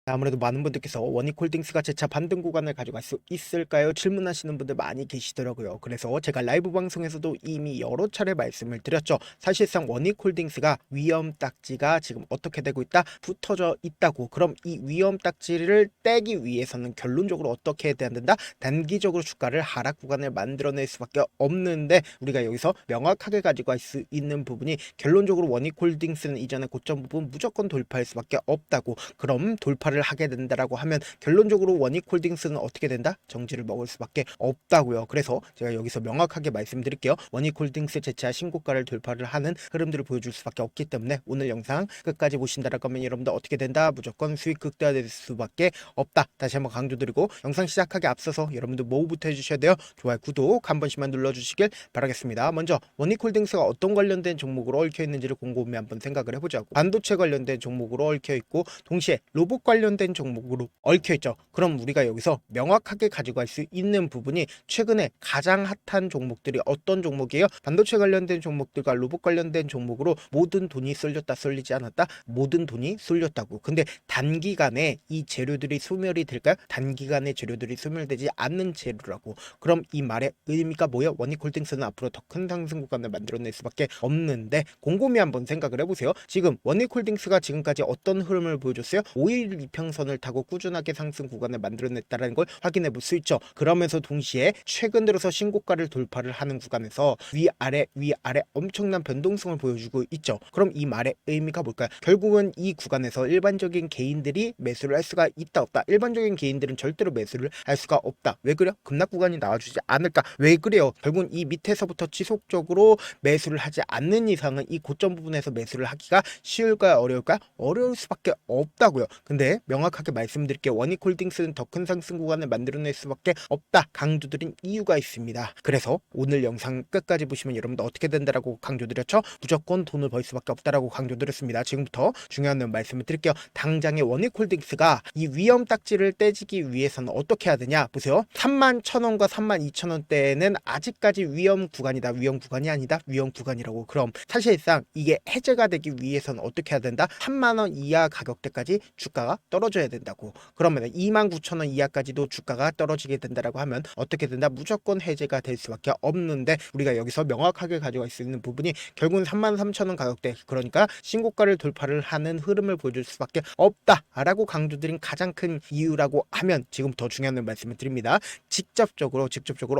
아무래도 많은 분들께서 원익홀딩스가 재차 반등 구간을 가져갈 수 있을까요? 질문하시는 분들 많이 계시더라고요. 그래서 제가 라이브 방송에서도 이미 여러 차례 말씀을 드렸죠. 사실상 원익홀딩스가 위험 딱지가 지금 어떻게 되고 있다? 붙어져 있다고. 그럼 이 위험 딱지를 떼기 위해서는 결론적으로 어떻게 해야 된다? 단기적으로 주가를 하락 구간을 만들어낼 수밖에 없는데, 우리가 여기서 명확하게 가지고 갈 수 있는 부분이 결론적으로 원익홀딩스는 이전에 고점 부분 무조건 돌파할 수밖에 없다고. 그럼 돌파를 하게 된다라고 하면 결론적으로 원익홀딩스는 어떻게 된다? 정지를 먹을 수밖에 없다고요. 그래서 제가 여기서 명확하게 말씀드릴게요. 원익홀딩스 재차 신고가를 돌파를 하는 흐름들을 보여줄 수밖에 없기 때문에 오늘 영상 끝까지 보신다라고 하면 여러분들 어떻게 된다? 무조건 수익 극대화될 수밖에 없다. 다시 한번 강조드리고, 영상 시작하기 앞서서 여러분들 뭐부터 해주셔야 돼요? 좋아요, 구독 한 번씩만 눌러주시길 바라겠습니다. 먼저 원익홀딩스가 어떤 관련된 종목으로 얽혀 있는지를 곰곰이 한번 생각을 해보자고. 반도체 관련된 종목으로 얽혀 있고, 동시에 로봇 관련된 종목으로 얽혀 있죠. 그럼 우리가 여기서 명확하게 가져갈 수 있는 부분이 최근에 가장 핫한 종목들이 어떤 종목이에요? 반도체 관련된 종목들과 로봇 관련된 종목으로 모든 돈이 쏠렸다 쏠리지 않았다? 모든 돈이 쏠렸다고. 근데 단기간에 이 재료들이 소멸이 될까요? 단기간에 재료들이 소멸되지 않는 재료라고. 그럼 이 말의 의미가 뭐예요? 원익홀딩스는 앞으로 더 큰 상승 구간을 만들어낼 수밖에 없는데, 곰곰이 한번 생각을 해보세요. 지금 원익홀딩스가 지금까지 어떤 흐름을 보여줬어요? 5일 이평선을 타고 꾸준하게 상승 구간을 만들어냈다는 걸 확인해 볼 수 있죠. 그러면서 동시에 최근 들어서 신고가를 돌파를 하는 구간에서 위아래 위아래 엄청난 변동성을 보여주고 있죠. 그럼 이 말의 의미가 뭘까요? 결국은 이 구간에서 일반적인 개인들이 매수를 할 수가 있다 없다? 일반적인 개인들은 절대로 매수를 할 수가 없다. 왜 그래요? 급락 구간이 나와주지 않을까? 왜 그래요? 결국은 이 밑에서부터 지속적으로 매수를 하지 않는 이상은 이 고점 부분에서 매수를 하기가 쉬울까요? 어려울까요? 어려울 수밖에 없다고요. 근데 명확하게 말씀드릴게요. 원익홀딩스는 더 큰 상승 구간을 만들어낼 수밖에 없다 강조드린 이유가 있습니다. 그래서 오늘 영상 끝까지 보시면 여러분들 어떻게 된다라고 강조드렸죠? 무조건 돈을 벌 수밖에 없다라고 강조드렸습니다. 지금부터 중요한 말씀을 드릴게요. 당장의 원익홀딩스가 이 위험 딱지를 떼지기 위해서는 어떻게 해야 되냐? 보세요. 31,000원과 32,000원대는 아직까지 위험 구간이다. 위험 구간이 아니다. 위험 구간이라고. 그럼 사실상 이게 해제가 되기 위해서는 어떻게 해야 된다? 3만원 이하 가격대까지 주가가 떨어져야 된다고. 그러면 29,000원 이하까지도 주가가 떨어지게 된다라고 하면 어떻게 된다? 무조건 해제가 될 수밖에 없는데, 우리가 여기서 명확하게 가져갈 수 있는 부분이 결국은 33,000원 가격대, 그러니까 신고가를 돌파를 하는 흐름을 보여줄 수밖에 없다라고 강조드린 가장 큰 이유라고 하면, 지금 더 중요한 말씀을 드립니다. 직접적으로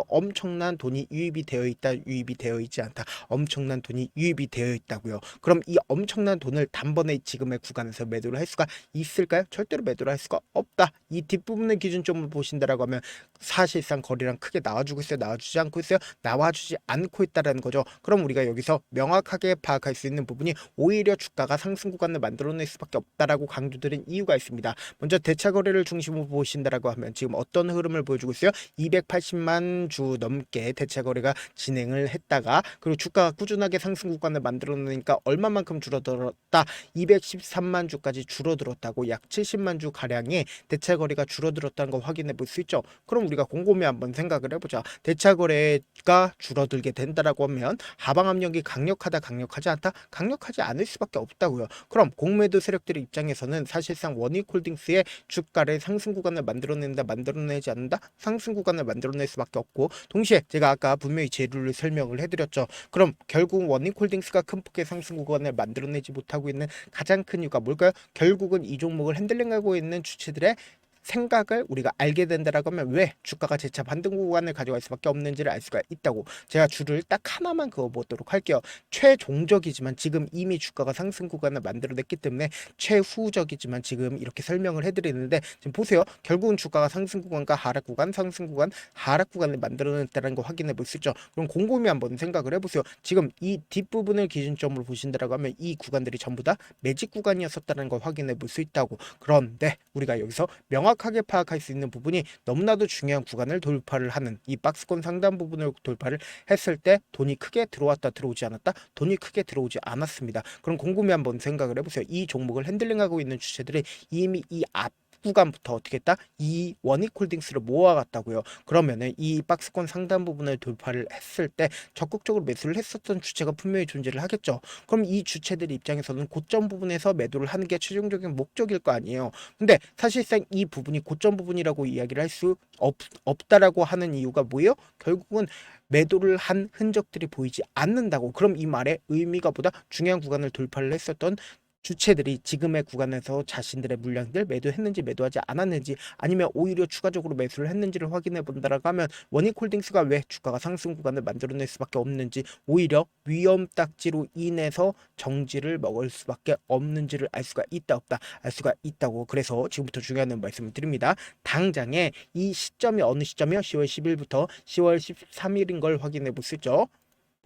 엄청난 돈이 유입이 되어 있다, 유입이 되어 있지 않다, 엄청난 돈이 유입이 되어 있다고요. 그럼 이 엄청난 돈을 단번에 지금의 구간에서 매도를 할 수가 있을까요? 절대로 매도를 할 수가 없다. 이 뒷부분의 기준점을 보신다라고 하면 사실상 거래량 크게 나와주고 있어요? 나와주지 않고 있어요? 나와주지 않고 있다라는 거죠. 그럼 우리가 여기서 명확하게 파악할 수 있는 부분이 오히려 주가가 상승 구간을 만들어낼 수밖에 없다라고 강조드린 이유가 있습니다. 먼저 대차 거래를 중심으로 보신다라고 하면 지금 어떤 흐름을 보여주고 있어요? 280만 주 넘게 대차 거래가 진행을 했다가, 그리고 주가가 꾸준하게 상승 구간을 만들어내니까 얼마만큼 줄어들었다? 213만 주까지 줄어들었다고. 약 70만 주 가량의 대차 거래가 줄어들었다는 거 확인해 볼 수 있죠. 그럼 우리가 곰곰이 한번 생각을 해보자. 대차 거래가 줄어들게 된다라고 하면 하방 압력이 강력하다, 강력하지 않다? 강력하지 않을 수밖에 없다고요. 그럼 공매도 세력들의 입장에서는 사실상 원익홀딩스의 주가를 상승 구간을 만들어낸다, 만들어내지 않는다? 상승 구간을 만들어낼 수밖에 없고, 동시에 제가 아까 분명히 재료를 설명을 해드렸죠. 그럼 결국 원익홀딩스가 큰 폭의 상승 구간을 만들어내지 못하고 있는 가장 큰 이유가 뭘까요? 결국은 이 종목을 핸들링하고 있는 주체들의 생각을 우리가 알게 된다라고 하면 왜 주가가 재차 반등 구간을 가져갈 수밖에 없는지를 알 수가 있다고. 제가 줄을 딱 하나만 그어보도록 할게요. 최종적이지만 지금 이미 주가가 상승 구간을 만들어냈기 때문에 최후적이지만 지금 이렇게 설명을 해드리는데, 지금 보세요. 결국은 주가가 상승 구간과 하락 구간, 상승 구간, 하락 구간을 만들어냈다는 거 확인해 볼 수 있죠. 그럼 곰곰이 한번 생각을 해보세요. 지금 이 뒷부분을 기준점으로 보신다라고 하면 이 구간들이 전부 다 매직 구간이었었다는 걸 확인해 볼 수 있다고. 그런데 우리가 여기서 명확하게 파악할 수 있는 부분이 너무나도 중요한 구간을 돌파를 하는 이 박스권 상단 부분을 돌파를 했을 때 돈이 크게 들어왔다, 들어오지 않았다? 돈이 크게 들어오지 않았습니다. 그럼 곰곰이 한번 생각을 해보세요. 이 종목을 핸들링하고 있는 주체들이 이미 이 앞 구간부터 어떻게 했다? 이 원익홀딩스를 모아갔다고요. 그러면은 이 박스권 상단 부분을 돌파를 했을 때 적극적으로 매수를 했었던 주체가 분명히 존재를 하겠죠. 그럼 이 주체들 입장에서는 고점 부분에서 매도를 하는 게 최종적인 목적일 거 아니에요. 근데 사실상 이 부분이 고점 부분이라고 이야기를 할 수 없다라고 하는 이유가 뭐예요? 결국은 매도를 한 흔적들이 보이지 않는다고. 그럼 이 말의 의미가 보다 중요한 구간을 돌파를 했었던 주체들이 지금의 구간에서 자신들의 물량들 매도했는지 매도하지 않았는지 아니면 오히려 추가적으로 매수를 했는지를 확인해 본다라고 하면 원익홀딩스가 왜 주가가 상승 구간을 만들어낼 수밖에 없는지, 오히려 위험 딱지로 인해서 정지를 먹을 수밖에 없는지를 알 수가 있다 없다 알 수가 있다고. 그래서 지금부터 중요한 말씀을 드립니다. 당장에 이 시점이 어느 시점이요? 10월 10일부터 10월 13일인 걸 확인해 볼 수 있죠.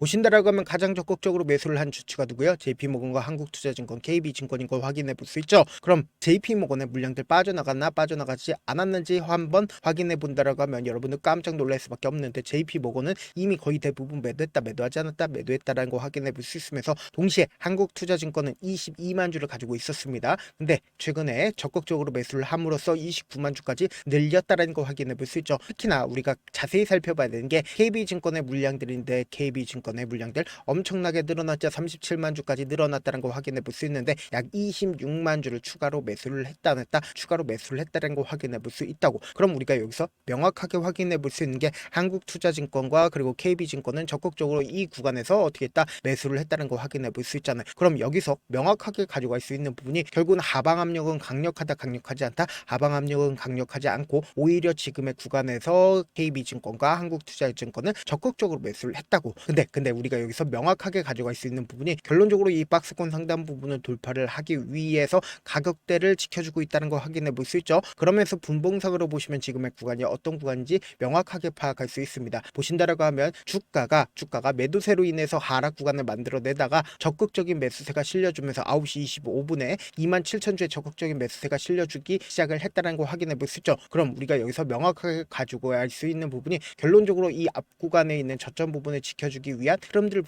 보신다라고 하면 가장 적극적으로 매수를 한 주체가 누구요? JP모건과 한국투자증권, KB증권인 걸 확인해 볼 수 있죠. 그럼 JP모건의 물량들 빠져나갔나 빠져나가지 않았는지 한번 확인해 본다라고 하면 여러분들 깜짝 놀랄 수밖에 없는데, JP모건은 이미 거의 대부분 매도했다 매도하지 않았다 매도했다라는 거 확인해 볼 수 있으면서 동시에 한국투자증권은 22만 주를 가지고 있었습니다. 근데 최근에 적극적으로 매수를 함으로써 29만 주까지 늘렸다라는 거 확인해 볼 수 있죠. 특히나 우리가 자세히 살펴봐야 되는 게 KB증권의 물량들인데, KB증권의 물량들 엄청나게 늘어났죠. 37만 주까지 늘어났다는 거 확인해 볼 수 있는데 약 26만 주를 추가로 매수를 했다 냈다 추가로 매수를 했다는 거 확인해 볼 수 있다고. 그럼 우리가 여기서 명확하게 확인해 볼 수 있는 게 한국투자증권과 그리고 KB증권은 적극적으로 이 구간에서 어떻게 했다 매수를 했다는 거 확인해 볼 수 있잖아요. 그럼 여기서 명확하게 가져갈 수 있는 부분이 결국은 하방 압력은 강력하다 강력하지 않다, 하방 압력은 강력하지 않고 오히려 지금의 구간에서 KB증권과 한국투자증권은 적극적으로 매수를 했다고. 근데 우리가 여기서 명확하게 가져갈 수 있는 부분이 결론적으로 이 박스권 상단 부분을 돌파를 하기 위해서 가격대를 지켜주고 있다는 걸 확인해 볼 수 있죠. 그러면서 분봉상으로 보시면 지금의 구간이 어떤 구간인지 명확하게 파악할 수 있습니다. 보신다라고 하면 주가가 매도세로 인해서 하락 구간을 만들어내다가 적극적인 매수세가 실려주면서 9시 25분에 27,000주의 적극적인 매수세가 실려주기 시작을 했다는 걸 확인해 볼 수 있죠. 그럼 우리가 여기서 명확하게 가지고 알 수 있는 부분이 결론적으로 이 앞 구간에 있는 저점 부분을 지켜주기 위한 흐름들을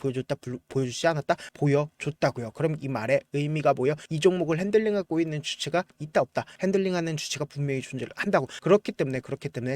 보여주지 않았다? 보여줬다고요. 그럼 이 말의 의미가 뭐예요? 이 종목을 핸들링하고 있는 주체가 있다 없다? 핸들링하는 주체가 분명히 존재를 한다고. 그렇기 때문에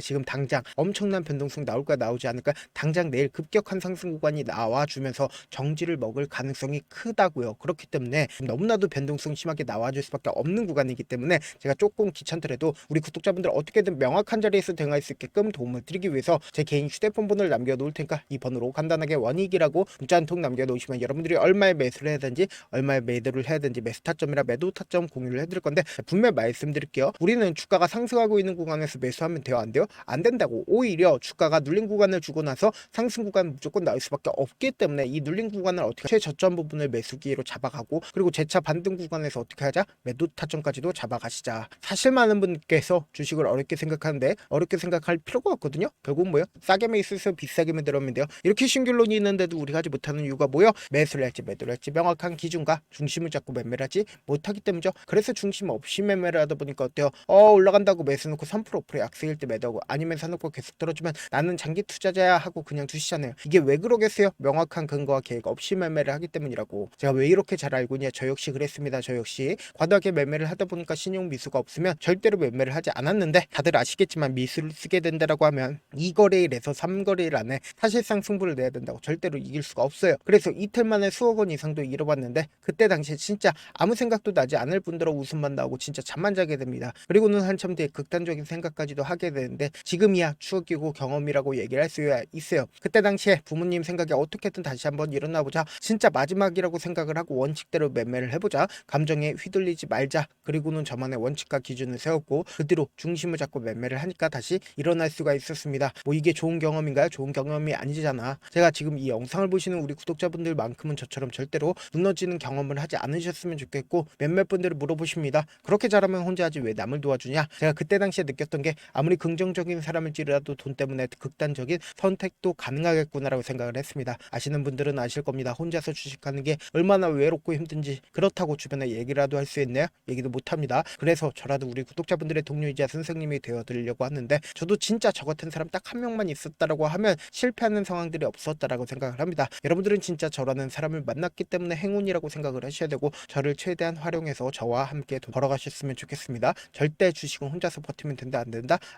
지금 당장 엄청난 변동성 나올까 나오지 않을까? 당장 내일 급격한 상승 구간이 나와주면서 정지를 먹을 가능성이 크다고요. 그렇기 때문에 너무나도 변동성 심하게 나와줄 수밖에 없는 구간이기 때문에 제가 조금 귀찮더라도 우리 구독자분들 어떻게든 명확한 자리에서 대응할 수 있게끔 도움을 드리기 위해서 제 개인 휴대폰 번호를 남겨놓을 테니까 이 번호로 간단하게 원익이라고 문자 한 통 남겨놓으시면 여러분들이 얼마에 매수를 해야 되는지 얼마에 매도를 해야 되는지 매수 타점이나 매도 타점 공유를 해드릴 건데, 분명히 말씀드릴게요. 우리는 주가가 상승하고 있는 구간에서 매수하면 돼요? 안 돼요? 안 된다고. 오히려 주가가 눌린 구간을 주고 나서 상승 구간 무조건 나올 수밖에 없기 때문에 이 눌린 구간을 어떻게 최저점 부분을 매수 기회로 잡아가고, 그리고 재차 반등 구간에서 어떻게 하자? 매도 타점까지도 잡아가시자. 사실 많은 분께서 주식을 어렵게 생각하는데 어렵게 생각할 필요가 없거든요. 결국은 뭐예요? 싸게 매수해서 비싸게 매도하면 돼요. 이렇게 신규론이 있는데도 우리가 하지 못하는 이유가 뭐예요? 매수를 할지 매도를 할지 명확한 기준과 중심을 잡고 매매를 하지 못하기 때문이죠. 그래서 중심 없이 매매를 하다 보니까 어때요? 올라간다고 매수 놓고 3% 5% 약세일 때 매도하고, 아니면 사놓고 계속 떨어지면 나는 장기 투자자야 하고 그냥 두시잖아요. 이게 왜 그러겠어요? 명확한 근거와 계획 없이 매매를 하기 때문이라고. 제가 왜 이렇게 잘 알고 있냐? 저 역시 그랬습니다. 저 역시 과도하게 매매를 하다 보니까 신용 미수가 없으면 절대로 매매를 하지 않았는데, 다들 아시겠지만 미수를 쓰게 된다라고 하면 2거래일에서 3거래일 안에 사실상 승부를 내야 된다고. 절대로 이길 수가 없어요. 그래서 이틀 만에 수억 원 이상도 잃어봤는데, 그때 당시에 진짜 아무 생각도 나지 않을 뿐더러 웃음만 나오고 진짜 잠만 자게 됩니다. 그리고는 한참 뒤에 극단적인 생각까지도 하게 되는데, 지금이야 추억이고 경험이라고 얘기를 할 수 있어요. 그때 당시에 부모님 생각에 어떻게든 다시 한번 일어나 보자, 진짜 마지막이라고 생각을 하고 원칙대로 매매를 해보자, 감정에 휘둘리지 말자, 그리고는 저만의 원칙과 기준을 세웠고 그대로 중심을 잡고 매매를 하니까 다시 일어날 수가 있었습니다. 뭐 이게 좋은 경험인가요? 좋은 경험이 아니잖아. 제가 지금 이 영상을 보시는 우리 구독자분들만큼은 저처럼 절대로 무너지는 경험을 하지 않으셨으면 좋겠고, 몇몇 분들이 물어보십니다. 그렇게 잘하면 혼자 하지 왜 남을 도와주냐? 제가 그때 당시에 느꼈던 게, 아무리 긍정적인 사람일지라도 돈 때문에 극단적인 선택도 가능하겠구나라고 생각을 했습니다. 아시는 분들은 아실 겁니다. 혼자서 주식하는 게 얼마나 외롭고 힘든지. 그렇다고 주변에 얘기라도 할 수 있나요? 얘기도 못합니다. 그래서 저라도 우리 구독자분들의 동료이자 선생님이 되어드리려고 하는데, 저도 진짜 저 같은 사람 딱 한 명만 있었다라고 하면 실패하는 상황들이 없었다라고 생각 생각을 합니다. 여러분들은 진짜 저라는 사람을 만났기 때문에 행운이라고 생각을 하셔야 되고 저를 최대한 활용해서 저와 함께 돈 벌어가셨으면 좋겠습니다. 절대 주식은 혼자서 버티면 된다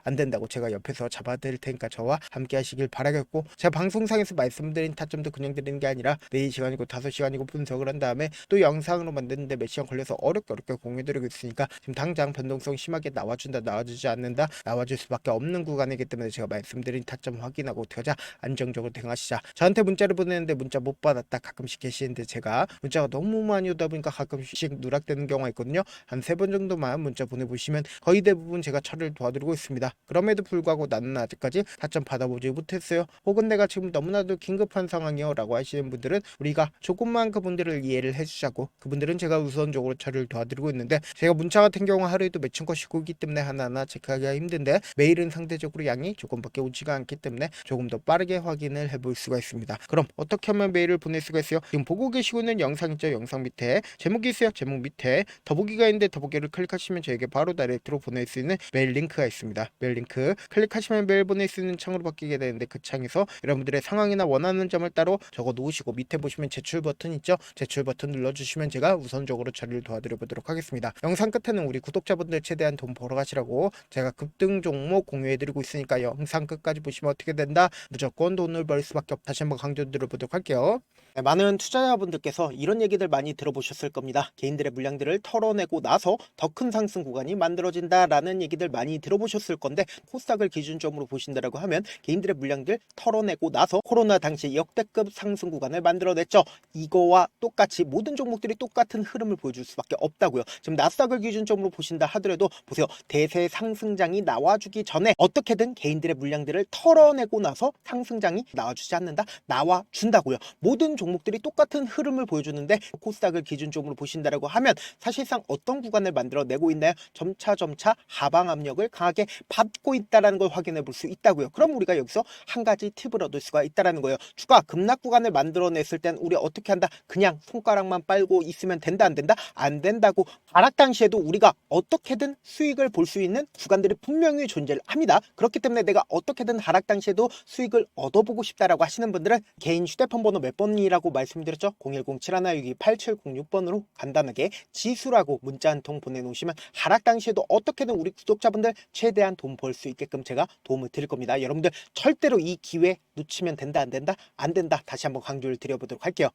안 된다고 제가 옆에서 잡아드릴 테니까 저와 함께 하시길 바라겠고, 제가 방송상에서 말씀드린 타점도 그냥 드리는 게 아니라 4시간이고 5시간이고 분석을 한 다음에 또 영상으로 만드는데 몇 시간 걸려서 어렵게 공유드리고 있으니까 지금 당장 변동성 심하게 나와준다 나와주지 않는다 나와줄 수밖에 없는 구간이기 때문에 제가 말씀드린 타점 확인하고 어떻게 하자, 안정적으로 대응하시자. 저한테 문자를 보내는데 문자 못 받았다 가끔씩 계시는데 제가 문자가 너무 많이 오다 보니까 가끔씩 누락되는 경우가 있거든요. 한 3번 정도만 문자 보내보시면 거의 대부분 제가 처리를 도와드리고 있습니다. 그럼에도 불구하고 나는 아직까지 타점 받아보지 못했어요. 혹은 내가 지금 너무나도 긴급한 상황이요 라고 하시는 분들은 우리가 조금만 그분들을 이해를 해주자고, 그분들은 제가 우선적으로 처리를 도와드리고 있는데, 제가 문자 같은 경우 하루에도 몇천 건씩 오기 때문에 하나하나 체크하기가 힘든데 메일은 상대적으로 양이 조금밖에 오지가 않기 때문에 조금 더 빠르게 확인을 해볼 수가 있습니다. 그럼 어떻게 하면 메일을 보낼 수가 있어요? 지금 보고 계시고 있는 영상 있죠? 영상 밑에 제목이 있어요. 제목 밑에 더보기가 있는데 더보기를 클릭하시면 저에게 바로 다이렉트로 보낼 수 있는 메일 링크가 있습니다. 메일 링크 클릭하시면 메일 보낼 수 있는 창으로 바뀌게 되는데, 그 창에서 여러분들의 상황이나 원하는 점을 따로 적어 놓으시고 밑에 보시면 제출 버튼 있죠? 제출 버튼 눌러주시면 제가 우선적으로 처리를 도와드려 보도록 하겠습니다. 영상 끝에는 우리 구독자분들 최대한 돈 벌어 가시라고 제가 급등 종목 공유해드리고 있으니까 영상 끝까지 보시면 어떻게 된다? 무조건 돈을 벌 수밖에 없다. 다시 한번 강조드려 보도록 할게요. 네, 많은 투자자분들께서 이런 얘기들 많이 들어보셨을 겁니다. 개인들의 물량들을 털어내고 나서 더 큰 상승 구간이 만들어진다라는 얘기들 많이 들어보셨을 건데, 코스닥을 기준점으로 보신다라고 하면 개인들의 물량들 털어내고 나서 코로나 당시 역대급 상승 구간을 만들어냈죠. 이거와 똑같이 모든 종목들이 똑같은 흐름을 보여줄 수밖에 없다고요. 지금 나스닥을 기준점으로 보신다 하더라도 보세요. 대세 상승장이 나와주기 전에 어떻게든 개인들의 물량들을 털어내고 나서 상승장이 나와주지 않는다? 나와준다고요. 모든 종목들이 똑같은 흐름을 보여주는데 코스닥을 기준점으로 보신다라고 하면 사실상 어떤 구간을 만들어내고 있나요? 점차 하방 압력을 강하게 받고 있다는 걸 확인해 볼 수 있다고요. 그럼 우리가 여기서 한 가지 팁을 얻을 수가 있다는 거예요. 주가 급락 구간을 만들어냈을 땐 우리 어떻게 한다? 그냥 손가락만 빨고 있으면 된다 안 된다? 안 된다고. 하락 당시에도 우리가 어떻게든 수익을 볼 수 있는 구간들이 분명히 존재를 합니다. 그렇기 때문에 내가 어떻게든 하락 당시에도 수익을 얻어보고 싶다라고 하시는 분들은 개인 휴대폰 번호 몇 번이라고 말씀드렸죠? 010-7162-8706번으로 간단하게 지수라고 문자 한 통 보내놓으시면 하락 당시에도 어떻게든 우리 구독자분들 최대한 돈 벌 수 있게끔 제가 도움을 드릴 겁니다. 여러분들 절대로 이 기회 놓치면 된다 안 된다? 안 된다. 다시 한번 강조를 드려보도록 할게요.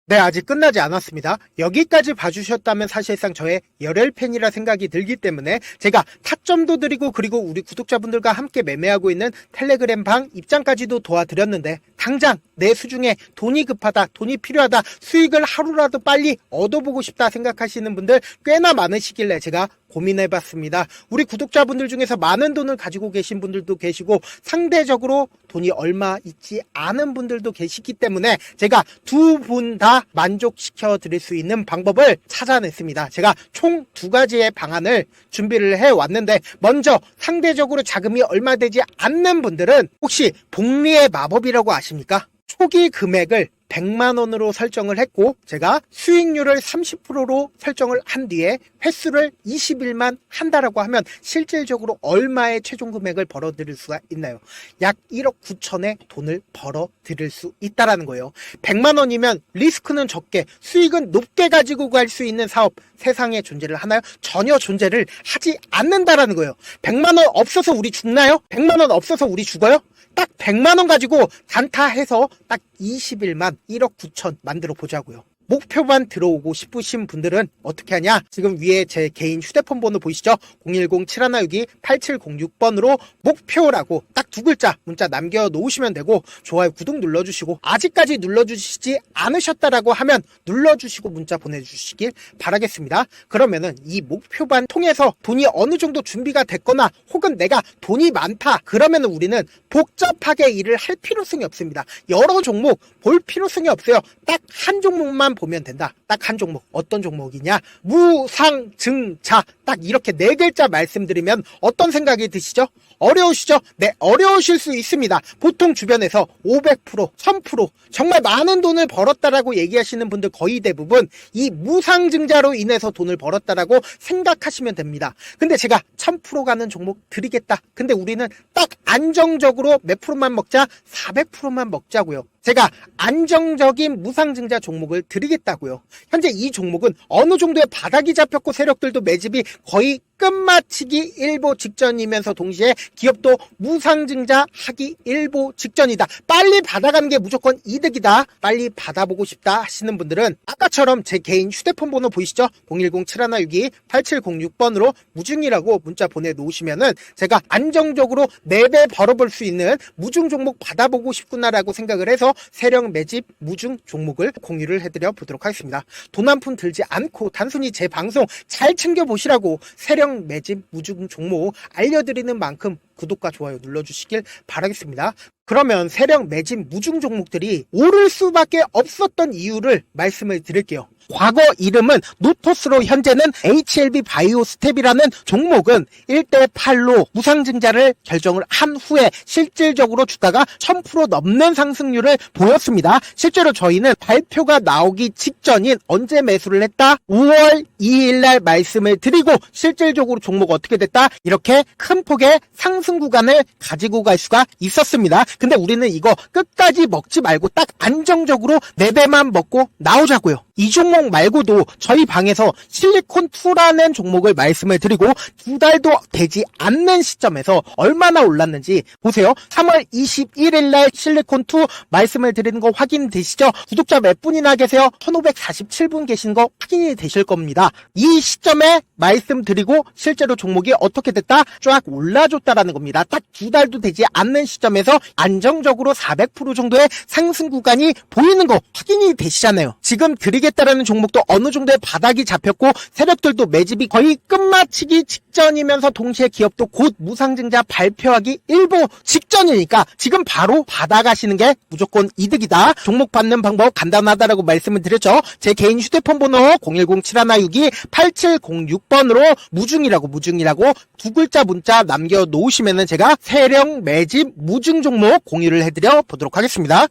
네, 아직 끝나지 않았습니다. 여기까지 봐주셨다면 사실상 저의 열혈팬이라 생각이 들기 때문에 제가 타점도 드리고, 그리고 우리 구독자분들과 함께 매매하고 있는 텔레그램 방 입장까지도 도와드렸는데, 당장 내 수중에 돈이 급하다, 돈이 필요하다, 수익을 하루라도 빨리 얻어보고 싶다 생각하시는 분들 꽤나 많으시길래 제가 고민해봤습니다. 우리 구독자분들 중에서 많은 돈을 가지고 계신 분들도 계시고 상대적으로 돈이 얼마 있지 않은 분들도 계시기 때문에 제가 두 분 다 만족시켜 드릴 수 있는 방법을 찾아냈습니다. 제가 총 2가지의 방안을 준비를 해왔는데, 먼저 상대적으로 자금이 얼마 되지 않는 분들은 혹시 복리의 마법이라고 아십니까? 초기 금액을 100만원으로 설정을 했고 제가 수익률을 30%로 설정을 한 뒤에 횟수를 20일만 한다라고 하면 실질적으로 얼마의 최종 금액을 벌어들일 수가 있나요? 약 1억 9천의 돈을 벌어들일 수 있다라는 거예요. 100만원이면 리스크는 적게 수익은 높게 가지고 갈 수 있는 사업 세상에 존재를 하나요? 전혀 존재를 하지 않는다라는 거예요. 100만원 없어서 우리 죽나요? 100만원 없어서 우리 죽어요? 딱 100만원 가지고 단타해서 딱 20일만 1억 9천 만들어 보자고요. 목표만 들어오고 싶으신 분들은 어떻게 하냐? 지금 위에 제 개인 휴대폰 번호 보이시죠? 010-7162-8706번으로 목표라고 딱 2글자 문자 남겨놓으시면 되고, 좋아요, 구독 눌러주시고, 아직까지 눌러주시지 않으셨다라고 하면 눌러주시고 문자 보내주시길 바라겠습니다. 그러면은 이 목표반 통해서 돈이 어느 정도 준비가 됐거나 혹은 내가 돈이 많다 그러면은 우리는 복잡하게 일을 할 필요성이 없습니다. 여러 종목 볼 필요성이 없어요. 딱 한 종목만 보면 된다. 딱 딱 한 종목. 어떤 종목이냐? 무상증자. 딱 이렇게 네 글자 말씀드리면 어떤 생각이 드시죠? 어려우시죠? 네, 어려우실 수 있습니다. 보통 주변에서 500%, 1000% 정말 많은 돈을 벌었다라고 얘기하시는 분들 거의 대부분 이 무상증자로 인해서 돈을 벌었다라고 생각하시면 됩니다. 근데 제가 1000% 가는 종목 드리겠다. 근데 우리는 딱 안정적으로 몇 프로만 먹자? 400%만 먹자고요. 제가 안정적인 무상증자 종목을 드리겠다고요. 현재 이 종목은 어느 정도의 바닥이 잡혔고 세력들도 매집이 거의 끝마치기 일보 직전이면서 동시에 기업도 무상증자 하기 일보 직전이다. 빨리 받아가는 게 무조건 이득이다. 빨리 받아보고 싶다 하시는 분들은 아까처럼 제 개인 휴대폰 번호 보이시죠? 010-7162-8706번으로 무중이라고 문자 보내놓으시면은 제가 안정적으로 4배 벌어볼 수 있는 무중 종목 받아보고 싶구나라고 생각을 해서 세력 매집 무중 종목을 공유를 해드려 보도록 하겠습니다. 돈 한 푼 들지 않고 단순히 제 방송 잘 챙겨보시라고 세력 매집 무중 종목 알려드리는 만큼 구독과 좋아요 눌러주시길 바라겠습니다. 그러면 세력 매집 무중 종목들이 오를 수밖에 없었던 이유를 말씀을 드릴게요. 과거 이름은 노토스로 현재는 HLB 바이오스텝이라는 종목은 1대8로 무상증자를 결정을 한 후에 실질적으로 주가가 1000% 넘는 상승률을 보였습니다. 실제로 저희는 발표가 나오기 직전인 언제 매수를 했다? 5월 2일 날 말씀을 드리고 실질적으로 종목 어떻게 됐다? 이렇게 큰 폭의 상승 구간을 가지고 갈 수가 있었습니다. 근데 우리는 이거 끝까지 먹지 말고 딱 안정적으로 4배만 먹고 나오자고요. 이 종목 말고도 저희 방에서 실리콘2라는 종목을 말씀을 드리고 2달도 되지 않는 시점에서 얼마나 올랐는지 보세요. 3월 21일 날 실리콘2 말씀을 드리는 거 확인되시죠? 구독자 몇 분이나 계세요? 1547분 계신 거 확인이 되실 겁니다. 이 시점에 말씀드리고 실제로 종목이 어떻게 됐다? 쫙 올라줬다라는 겁니다. 딱 2달도 되지 않는 시점에서 안정적으로 400% 정도의 상승 구간이 보이는 거 확인이 되시잖아요. 지금 드리겠다라는 종목도 어느 정도의 바닥이 잡혔고 세력들도 매집이 거의 끝마치기 직전이면서 동시에 기업도 곧 무상증자 발표하기 일보 직전이니까 지금 바로 받아가시는 게 무조건 이득이다. 종목 받는 방법 간단하다라고 말씀을 드렸죠. 제 개인 휴대폰 번호 010-7162-8706번으로 무중이라고 두 글자 문자 남겨놓으시면은 제가 세력 매집 무중 종목 공유를 해드려 보도록 하겠습니다.